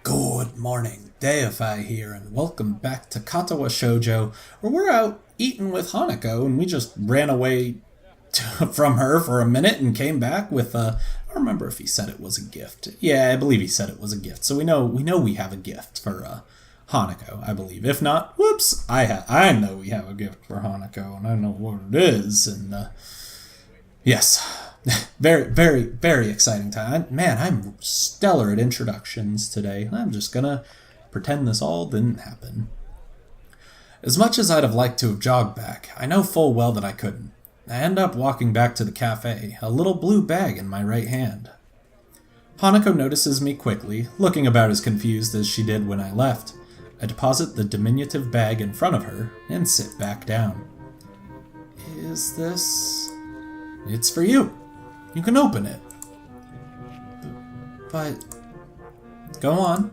Good morning, Deify here, and welcome back to Katawa Shoujo, where we're out eating with Hanako, and we just ran away from her for a minute and came back with I don't remember if he said it was a gift. Yeah, I believe he said it was a gift, so we know we have a gift for Hanako, I believe. If not, whoops, I know we have a gift for Hanako, and I know what it is, and yes. Very, very, very exciting time. Man, I'm stellar at introductions today. I'm just gonna pretend this all didn't happen. As much as I'd have liked to have jogged back, I know full well that I couldn't. I end up walking back to the cafe, a little blue bag in my right hand. Hanako notices me quickly, looking about as confused as she did when I left. I deposit the diminutive bag in front of her and sit back down. Is this... It's for you. You can open it. But... Go on.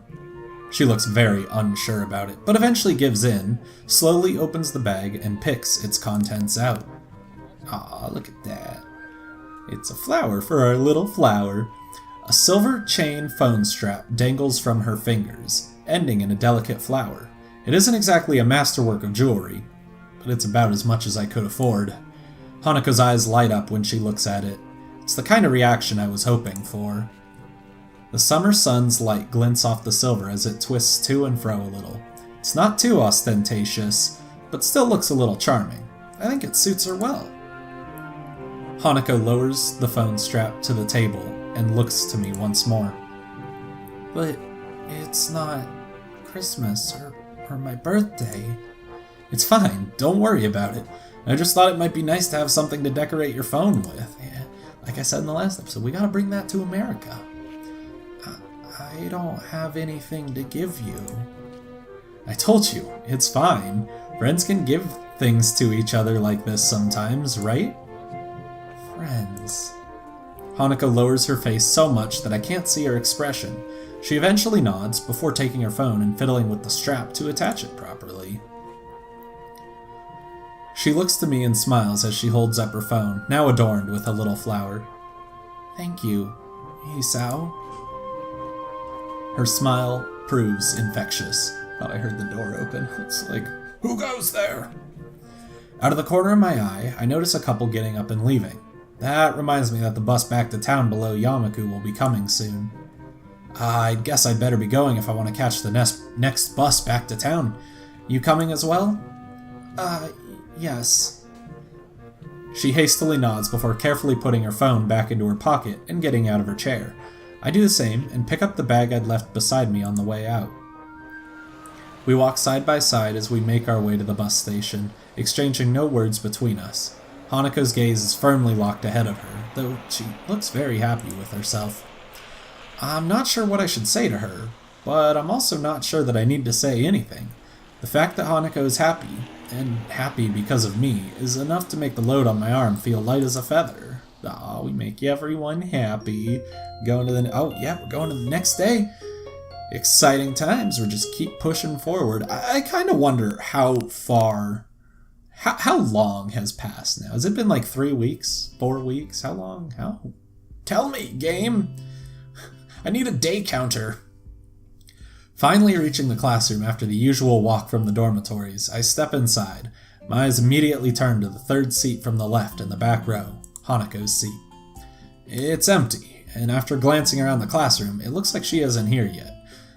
She looks very unsure about it, but eventually gives in, slowly opens the bag, and picks its contents out. Aw, look at that. It's a flower for our little flower. A silver chain phone strap dangles from her fingers, ending in a delicate flower. It isn't exactly a masterwork of jewelry, but it's about as much as I could afford. Hanako's eyes light up when she looks at it. It's the kind of reaction I was hoping for. The summer sun's light glints off the silver as it twists to and fro a little. It's not too ostentatious, but still looks a little charming. I think it suits her well. Hanako lowers the phone strap to the table and looks to me once more. But it's not Christmas or my birthday. It's fine, don't worry about it. I just thought it might be nice to have something to decorate your phone with. Yeah, like I said in the last episode, we gotta bring that to America. I don't have anything to give you. I told you, it's fine. Friends can give things to each other like this sometimes, right? Friends. Hanako lowers her face so much that I can't see her expression. She eventually nods before taking her phone and fiddling with the strap to attach it properly. She looks to me and smiles as she holds up her phone, now adorned with a little flower. Thank you, Isao. Her smile proves infectious. Thought I heard the door open. It's like, who goes there? Out of the corner of my eye, I notice a couple getting up and leaving. That reminds me that the bus back to town below Yamaku will be coming soon. I guess I'd better be going if I want to catch the next bus back to town. You coming as well? Yes. She hastily nods before carefully putting her phone back into her pocket and getting out of her chair. I do the same and pick up the bag I'd left beside me on the way out. We walk side by side as we make our way to the bus station, exchanging no words between us. Hanako's gaze is firmly locked ahead of her, though she looks very happy with herself. I'm not sure what I should say to her, but I'm also not sure that I need to say anything. The fact that Hanako is happy, and happy because of me, is enough to make the load on my arm feel light as a feather. Aw, we make everyone happy. We're going to the next day. Exciting times, we just keep pushing forward. I kind of wonder how long has passed now? Has it been like 3 weeks? 4 weeks? How long? Tell me, game! I need a day counter. Finally reaching the classroom after the usual walk from the dormitories, I step inside. My eyes immediately turn to the third seat from the left in the back row, Hanako's seat. It's empty, and after glancing around the classroom, it looks like she isn't here yet.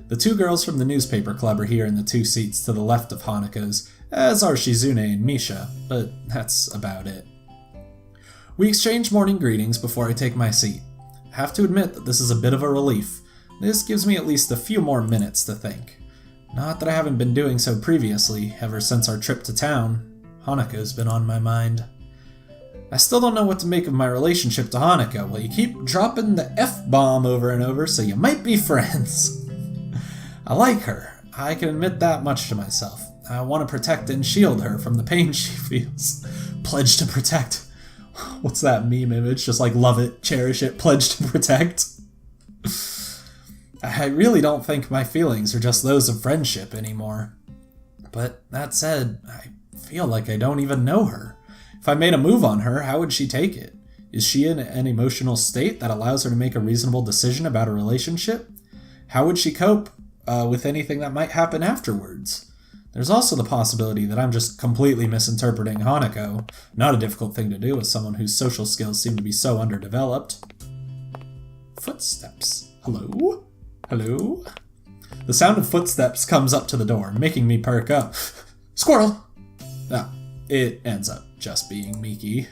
The two girls from the newspaper club are here in the two seats to the left of Hanako's, as are Shizune and Misha, but that's about it. We exchange morning greetings before I take my seat. I have to admit that this is a bit of a relief. This gives me at least a few more minutes to think. Not that I haven't been doing so previously, ever since our trip to town. Hanako's been on my mind. I still don't know what to make of my relationship to Hanako. Well, you keep dropping the F-bomb over and over, so you might be friends. I like her. I can admit that much to myself. I want to protect and shield her from the pain she feels. Pledge to protect. What's that meme image? Just like love it, cherish it, pledge to protect. I really don't think my feelings are just those of friendship anymore. But that said, I feel like I don't even know her. If I made a move on her, how would she take it? Is she in an emotional state that allows her to make a reasonable decision about a relationship? How would she cope with anything that might happen afterwards? There's also the possibility that I'm just completely misinterpreting Hanako. Not a difficult thing to do with someone whose social skills seem to be so underdeveloped. Footsteps. Hello? Hello? The sound of footsteps comes up to the door, making me perk up. Squirrel! Oh, it ends up just being Miki.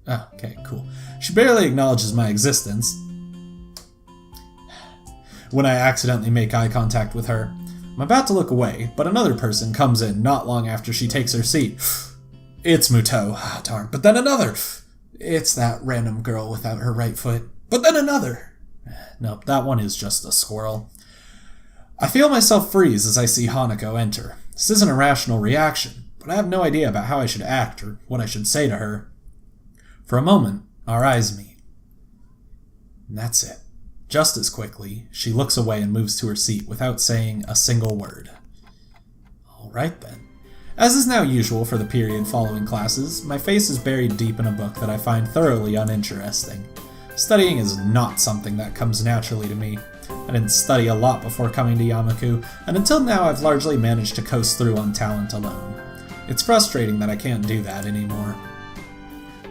Oh, okay, cool. She barely acknowledges my existence when I accidentally make eye contact with her. I'm about to look away, but another person comes in not long after she takes her seat. It's Muto. Ah, darn. But then another. It's that random girl without her right foot. But then another. Nope, that one is just a squirrel. I feel myself freeze as I see Hanako enter. This isn't a rational reaction, but I have no idea about how I should act or what I should say to her. For a moment, our eyes meet. And that's it. Just as quickly, she looks away and moves to her seat without saying a single word. All right then. As is now usual for the period following classes, my face is buried deep in a book that I find thoroughly uninteresting. Studying is not something that comes naturally to me. I didn't study a lot before coming to Yamaku, and until now I've largely managed to coast through on talent alone. It's frustrating that I can't do that anymore.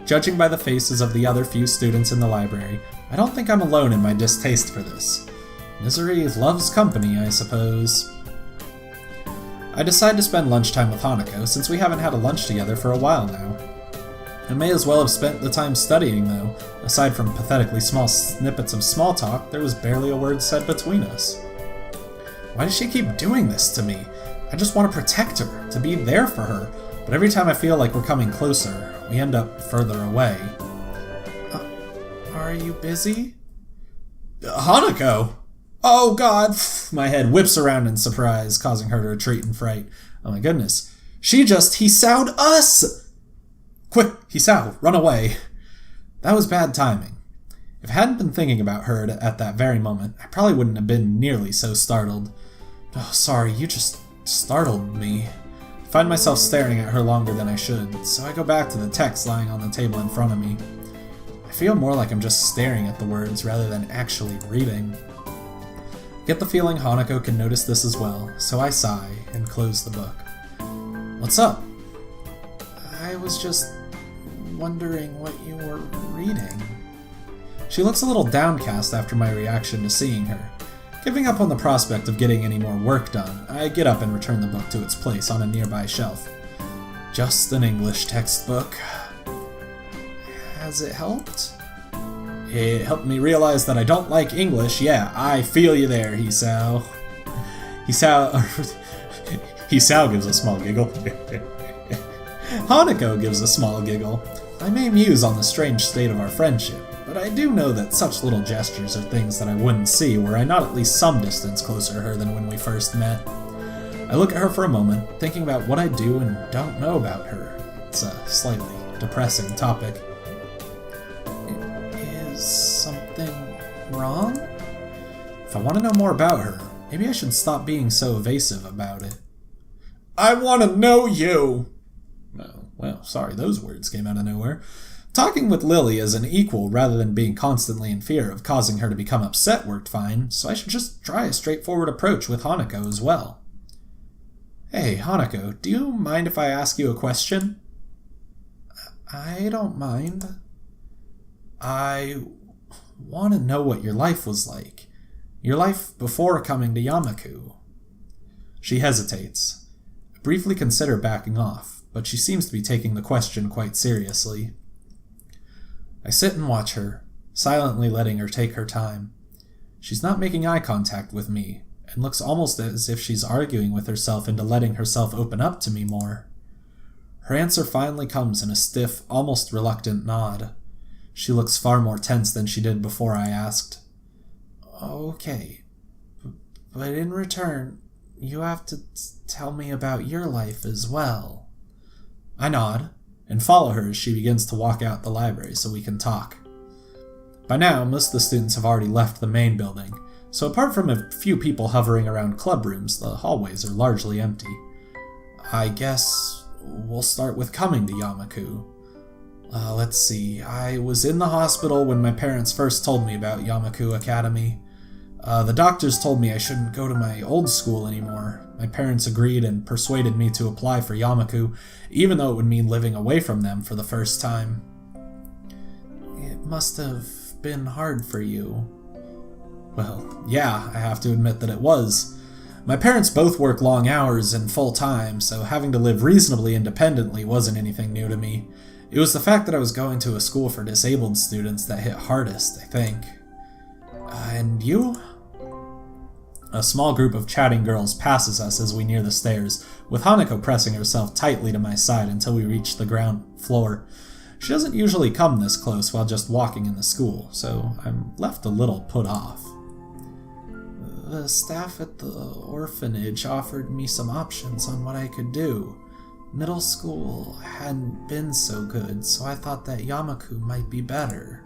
Judging by the faces of the other few students in the library, I don't think I'm alone in my distaste for this. Misery loves company, I suppose. I decide to spend lunchtime with Hanako, since we haven't had a lunch together for a while now. I may as well have spent the time studying, though. Aside from pathetically small snippets of small talk, there was barely a word said between us. Why does she keep doing this to me? I just want to protect her, to be there for her, but every time I feel like we're coming closer, we end up further away. Are you busy? Hanako! Oh god! My head whips around in surprise, causing her to retreat in fright. Oh my goodness. She just Hisau'd us! Quick, Hisao, run away. That was bad timing. If I hadn't been thinking about her at that very moment, I probably wouldn't have been nearly so startled. Oh, sorry, you just startled me. I find myself staring at her longer than I should, so I go back to the text lying on the table in front of me. I feel more like I'm just staring at the words rather than actually reading. I get the feeling Hanako can notice this as well, so I sigh and close the book. What's up? I was just wondering what you were reading. She looks a little downcast after my reaction to seeing her. Giving up on the prospect of getting any more work done, I get up and return the book to its place on a nearby shelf. Just an English textbook. Has it helped? It helped me realize that I don't like English. Yeah, I feel you there, Hisao. Hisao gives a small giggle. Hanako gives a small giggle. I may muse on the strange state of our friendship, but I do know that such little gestures are things that I wouldn't see were I not at least some distance closer to her than when we first met. I look at her for a moment, thinking about what I do and don't know about her. It's a slightly depressing topic. Is something wrong? If I want to know more about her, maybe I should stop being so evasive about it. I want to know you! Oh, well, sorry, those words came out of nowhere. Talking with Lily as an equal rather than being constantly in fear of causing her to become upset worked fine, so I should just try a straightforward approach with Hanako as well. Hey, Hanako, do you mind if I ask you a question? I don't mind. I want to know what your life was like. Your life before coming to Yamaku. She hesitates. I briefly consider backing off, but she seems to be taking the question quite seriously. I sit and watch her, silently letting her take her time. She's not making eye contact with me, and looks almost as if she's arguing with herself into letting herself open up to me more. Her answer finally comes in a stiff, almost reluctant nod. She looks far more tense than she did before I asked. Okay, but in return, you have to tell me about your life as well. I nod, and follow her as she begins to walk out the library so we can talk. By now, most of the students have already left the main building, so apart from a few people hovering around club rooms, the hallways are largely empty. I guess we'll start with coming to Yamaku. Let's see. I was in the hospital when my parents first told me about Yamaku Academy. The doctors told me I shouldn't go to my old school anymore. My parents agreed and persuaded me to apply for Yamaku, even though it would mean living away from them for the first time. It must have been hard for you. Well, yeah, I have to admit that it was. My parents both work long hours and full time, so having to live reasonably independently wasn't anything new to me. It was the fact that I was going to a school for disabled students that hit hardest, I think. And you? A small group of chatting girls passes us as we near the stairs, with Hanako pressing herself tightly to my side until we reach the ground floor. She doesn't usually come this close while just walking in the school, so I'm left a little put off. The staff at the orphanage offered me some options on what I could do. Middle school hadn't been so good, so I thought that Yamaku might be better.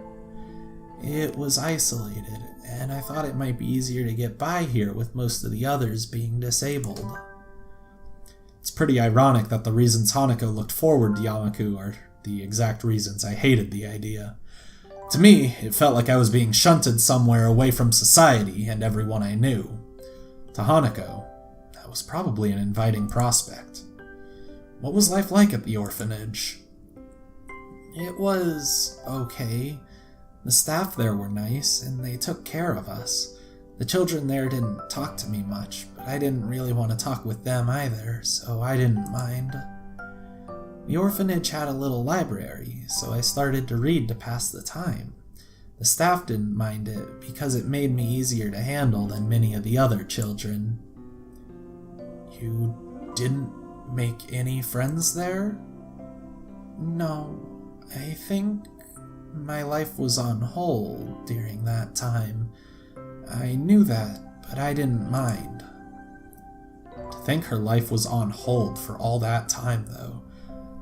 It was isolated, and I thought it might be easier to get by here with most of the others being disabled. It's pretty ironic that the reasons Hanako looked forward to Yamaku are the exact reasons I hated the idea. To me, it felt like I was being shunted somewhere away from society and everyone I knew. To Hanako, that was probably an inviting prospect. What was life like at the orphanage? It was okay. The staff there were nice, and they took care of us. The children there didn't talk to me much, but I didn't really want to talk with them either, so I didn't mind. The orphanage had a little library, so I started to read to pass the time. The staff didn't mind it because it made me easier to handle than many of the other children. You didn't make any friends there? No, I think my life was on hold during that time. I knew that, but I didn't mind. To think her life was on hold for all that time, though.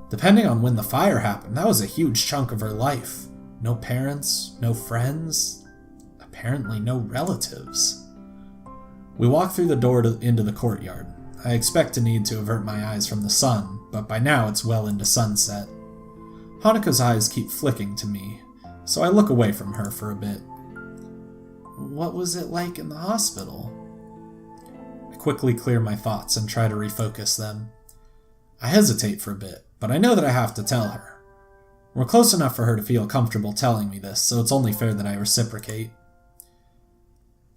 Depending on when the fire happened, that was a huge chunk of her life. No parents, no friends, apparently no relatives. We walk through the door into the courtyard. I expect to need to avert my eyes from the sun, but by now it's well into sunset. Hanako's eyes keep flicking to me, so I look away from her for a bit. What was it like in the hospital? I quickly clear my thoughts and try to refocus them. I hesitate for a bit, but I know that I have to tell her. We're close enough for her to feel comfortable telling me this, so it's only fair that I reciprocate.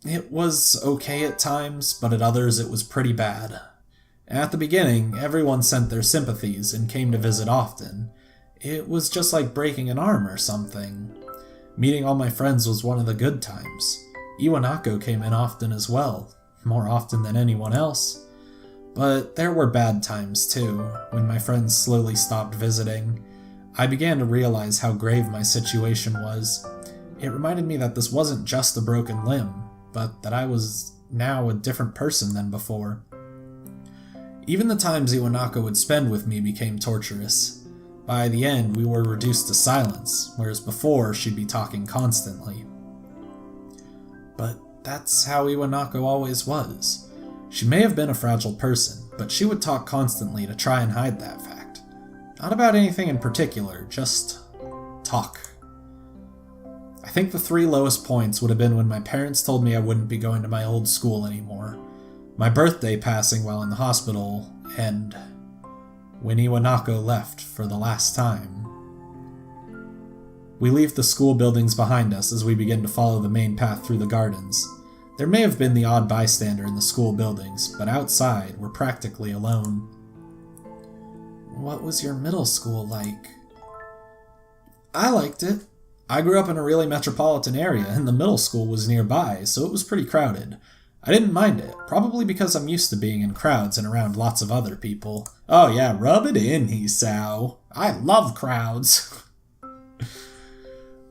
It was okay at times, but at others it was pretty bad. At the beginning, everyone sent their sympathies and came to visit often. It was just like breaking an arm or something. Meeting all my friends was one of the good times. Iwanako came in often as well, more often than anyone else. But there were bad times too, when my friends slowly stopped visiting. I began to realize how grave my situation was. It reminded me that this wasn't just a broken limb, but that I was now a different person than before. Even the times Iwanako would spend with me became torturous. By the end, we were reduced to silence, whereas before she'd be talking constantly. But that's how Iwanako always was. She may have been a fragile person, but she would talk constantly to try and hide that fact. Not about anything in particular, just talk. I think the 3 lowest points would have been when my parents told me I wouldn't be going to my old school anymore, my birthday passing while in the hospital, and when Iwanako left for the last time. We leave the school buildings behind us as we begin to follow the main path through the gardens. There may have been the odd bystander in the school buildings, but outside we're practically alone. What was your middle school like? I liked it. I grew up in a really metropolitan area, and the middle school was nearby, so it was pretty crowded. I didn't mind it, probably because I'm used to being in crowds and around lots of other people. Oh yeah, rub it in, Hisao. I love crowds.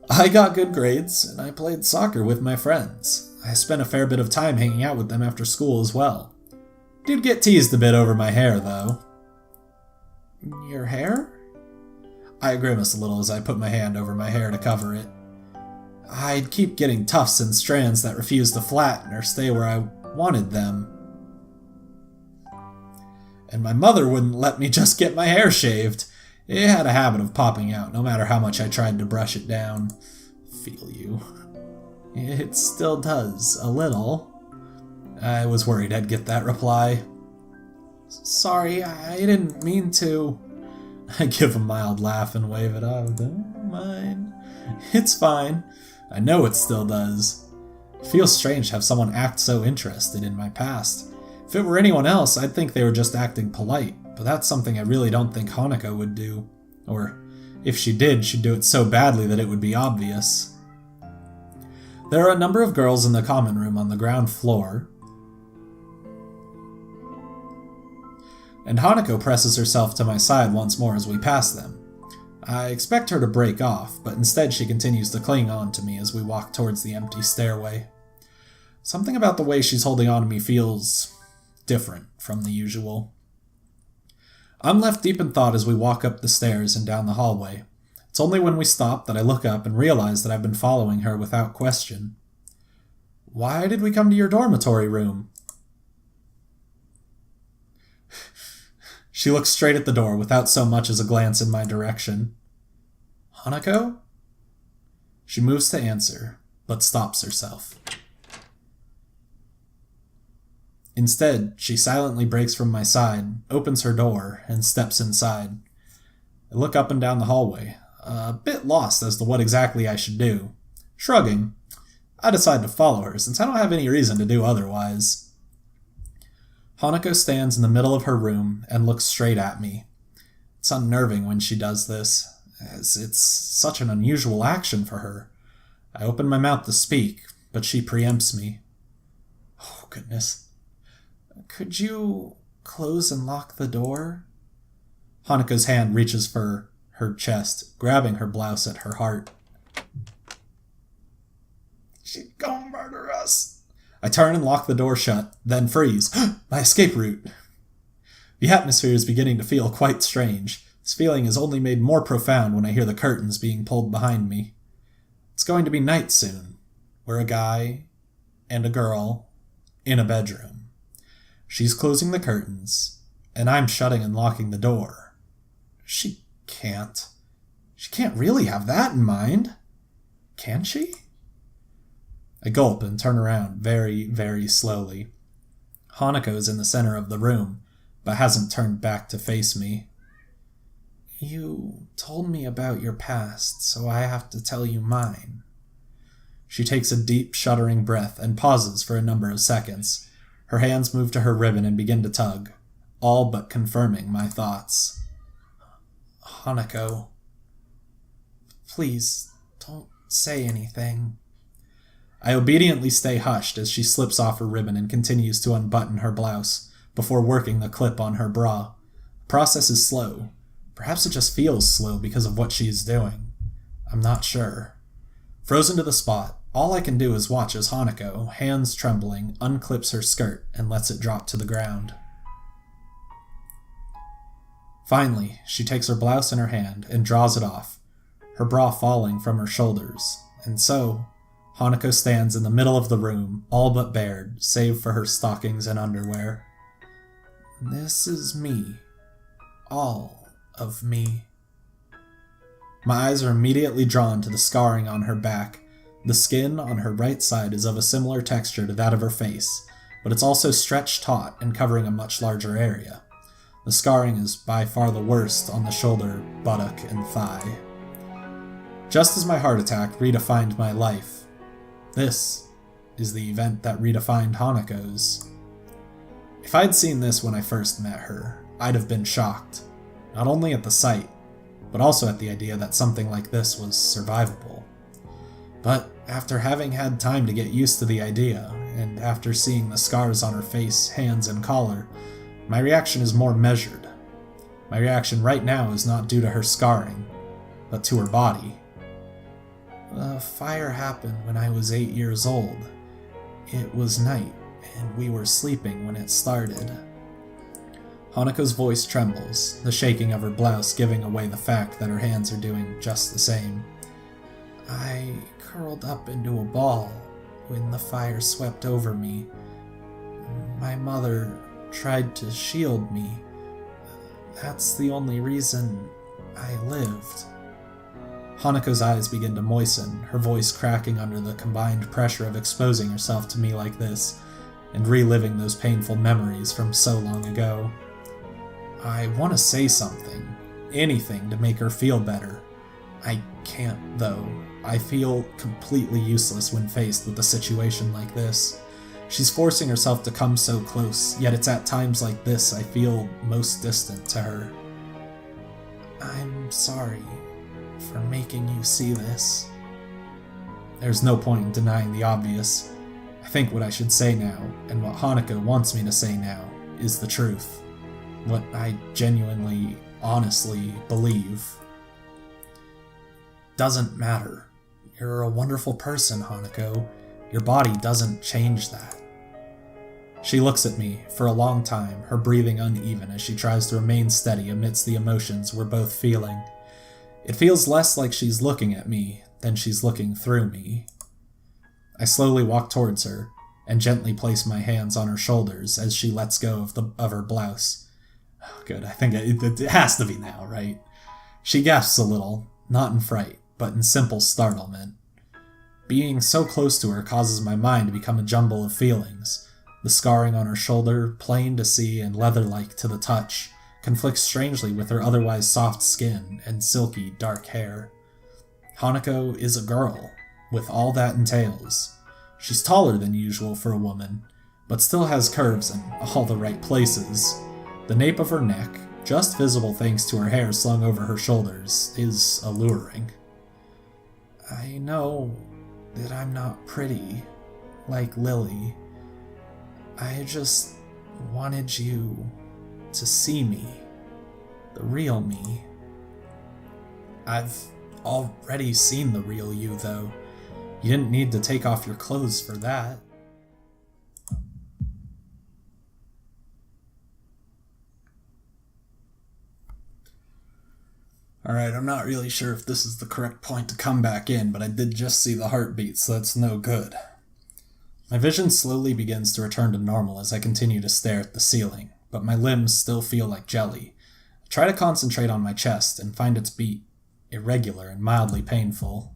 I got good grades, and I played soccer with my friends. I spent a fair bit of time hanging out with them after school as well. Did get teased a bit over my hair, though. Your hair? I grimace a little as I put my hand over my hair to cover it. I'd keep getting tufts and strands that refused to flatten or stay where I wanted them. And my mother wouldn't let me just get my hair shaved. It had a habit of popping out, no matter how much I tried to brush it down. Feel you. It still does, a little. I was worried I'd get that reply. Sorry, I didn't mean to. I give a mild laugh and wave it off. Don't mind. It's fine. I know it still does. It feels strange to have someone act so interested in my past. If it were anyone else, I'd think they were just acting polite, but that's something I really don't think Hanako would do. Or, if she did, she'd do it so badly that it would be obvious. There are a number of girls in the common room on the ground floor, and Hanako presses herself to my side once more as we pass them. I expect her to break off, but instead she continues to cling on to me as we walk towards the empty stairway. Something about the way she's holding on to me feels different from the usual. I'm left deep in thought as we walk up the stairs and down the hallway. It's only when we stop that I look up and realize that I've been following her without question. Why did we come to your dormitory room? She looks straight at the door without so much as a glance in my direction. Hanako? She moves to answer, but stops herself. Instead, she silently breaks from my side, opens her door, and steps inside. I look up and down the hallway, a bit lost as to what exactly I should do. Shrugging, I decide to follow her since I don't have any reason to do otherwise. Hanako stands in the middle of her room and looks straight at me. It's unnerving when she does this, as it's such an unusual action for her. I open my mouth to speak, but she preempts me. Oh, goodness. Could you close and lock the door? Hanako's hand reaches for her chest, grabbing her blouse at her heart. She's gonna murder us. I turn and lock the door shut, then freeze. My escape route. The atmosphere is beginning to feel quite strange. This feeling is only made more profound when I hear the curtains being pulled behind me. It's going to be night soon. We're a guy and a girl in a bedroom. She's closing the curtains, and I'm shutting and locking the door. She can't really have that in mind. Can she? I gulp and turn around very, very slowly. Hanako's in the center of the room, but hasn't turned back to face me. You told me about your past, so I have to tell you mine. She takes a deep, shuddering breath and pauses for a number of seconds. Her hands move to her ribbon and begin to tug, all but confirming my thoughts. Hanako, please don't say anything. I obediently stay hushed as she slips off her ribbon and continues to unbutton her blouse before working the clip on her bra. The process is slow. Perhaps it just feels slow because of what she is doing. I'm not sure. Frozen to the spot, all I can do is watch as Hanako, hands trembling, unclips her skirt and lets it drop to the ground. Finally, she takes her blouse in her hand and draws it off, her bra falling from her shoulders, and so Hanako stands in the middle of the room, all but bared, save for her stockings and underwear. This is me. All of me. My eyes are immediately drawn to the scarring on her back. The skin on her right side is of a similar texture to that of her face, but it's also stretched taut and covering a much larger area. The scarring is by far the worst on the shoulder, buttock, and thigh. Just as my heart attack redefined my life, this is the event that redefined Hanako's. If I'd seen this when I first met her, I'd have been shocked, not only at the sight, but also at the idea that something like this was survivable. But after having had time to get used to the idea, and after seeing the scars on her face, hands, and collar, my reaction is more measured. My reaction right now is not due to her scarring, but to her body. The fire happened when I was 8 years old. It was night, and we were sleeping when it started. Hanako's voice trembles, the shaking of her blouse giving away the fact that her hands are doing just the same. I curled up into a ball when the fire swept over me. My mother tried to shield me. That's the only reason I lived. Hanako's eyes begin to moisten, her voice cracking under the combined pressure of exposing herself to me like this, and reliving those painful memories from so long ago. I want to say something, anything to make her feel better. I can't, though. I feel completely useless when faced with a situation like this. She's forcing herself to come so close, yet it's at times like this I feel most distant to her. I'm sorry for making you see this. There's no point in denying the obvious. I think what I should say now, and what Hanako wants me to say now, is the truth. What I genuinely, honestly believe. Doesn't matter. You're a wonderful person, Hanako. Your body doesn't change that. She looks at me for a long time, her breathing uneven as she tries to remain steady amidst the emotions we're both feeling. It feels less like she's looking at me than she's looking through me. I slowly walk towards her and gently place my hands on her shoulders as she lets go of her blouse. Oh, good, I think it has to be now, right? She gasps a little, not in fright, but in simple startlement. Being so close to her causes my mind to become a jumble of feelings. The scarring on her shoulder, plain to see and leather-like to the touch, conflicts strangely with her otherwise soft skin and silky, dark hair. Hanako is a girl, with all that entails. She's taller than usual for a woman, but still has curves in all the right places. The nape of her neck, just visible thanks to her hair slung over her shoulders, is alluring. I know that I'm not pretty, like Lily. I just wanted you to see me, the real me. I've already seen the real you, though. You didn't need to take off your clothes for that. Alright, I'm not really sure if this is the correct point to come back in, but I did just see the heartbeat, so that's no good. My vision slowly begins to return to normal as I continue to stare at the ceiling, but my limbs still feel like jelly. I try to concentrate on my chest and find its beat irregular and mildly painful.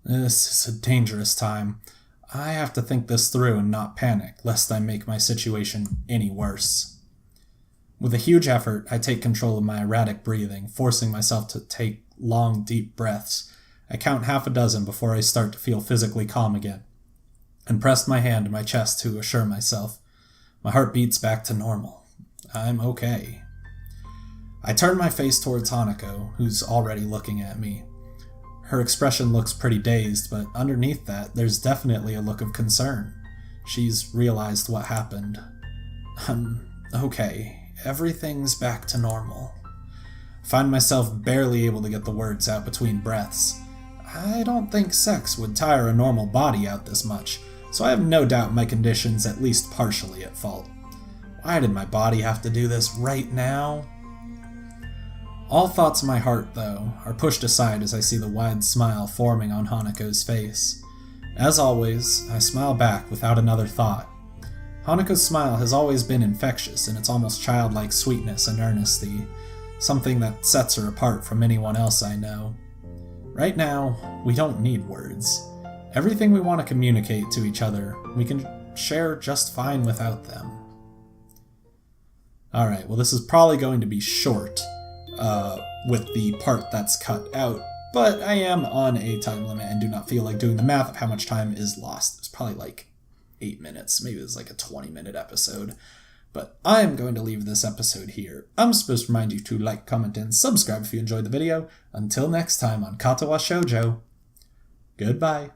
This is a dangerous time. I have to think this through and not panic, lest I make my situation any worse. With a huge effort, I take control of my erratic breathing, forcing myself to take long, deep breaths. I count half a dozen before I start to feel physically calm again, and pressed my hand to my chest to assure myself. My heart beats back to normal. I'm okay. I turn my face towards Hanako, who's already looking at me. Her expression looks pretty dazed, but underneath that, there's definitely a look of concern. She's realized what happened. I'm okay. Everything's back to normal. I find myself barely able to get the words out between breaths. I don't think sex would tire a normal body out this much, so I have no doubt my condition's at least partially at fault. Why did my body have to do this right now? All thoughts in my heart, though, are pushed aside as I see the wide smile forming on Hanako's face. As always, I smile back without another thought. Hanako's smile has always been infectious in its almost childlike sweetness and earnesty, something that sets her apart from anyone else I know. Right now, we don't need words. Everything we want to communicate to each other, we can share just fine without them. Alright, well this is probably going to be short, with the part that's cut out, but I am on a time limit and do not feel like doing the math of how much time is lost. It's probably like 8 minutes, maybe it's like a 20-minute episode, but I'm going to leave this episode here. I'm supposed to remind you to like, comment, and subscribe if you enjoyed the video. Until next time on Katawa Shoujo, goodbye.